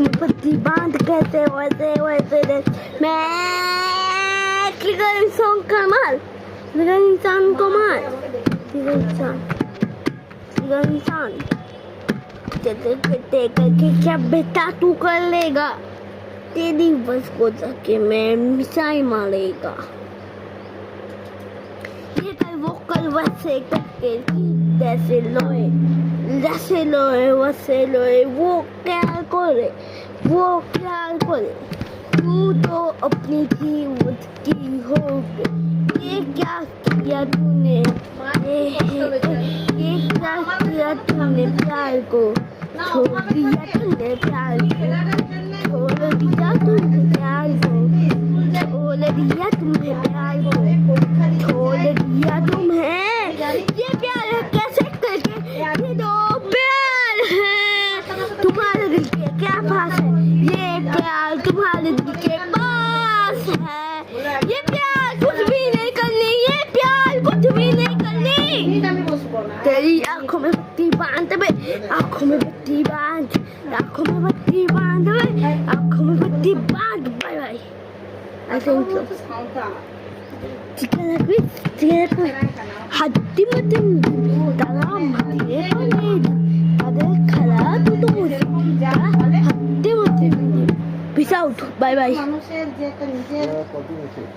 में पट्टी बांध कैसे वैसे वैसे मैं इंसान का माल इंसान को मार इंसान कहते करके क्या बेटा तू कर लेगा तेरी बस को जाके मैं मिसाई मारेगा ये कल वो कल वैसे करके जैसे लोए वैसे लोए वो क्या करे तू तो अपनी थी मुझकी हो गई ये क्या किया तूने ये क्या किया तूने प्यार को छोड़ दिया तुमने प्यार को छोड़ दिया तुमने प्यार को छोड़ दिया तुमने प्यार को छोड़ दिया तुम्हें ये प्यार कैसे करके ये दो प्यार है तुम्हारे दिल के क्या पास है ये प्यार तुम्हारे दिल के पास है ये प्यार कुछ भी नहीं करनी ये प्यार कुछ भी नहीं करनी तेरी आंखों में पट्टी बांध आंखों में पट्टी बांध आंखों में पट्टी बांध आंखों में पट्टी बांध bye bye I think so. Chicken hati matim dalam hati ada kala tutu hati matim peace out bye bye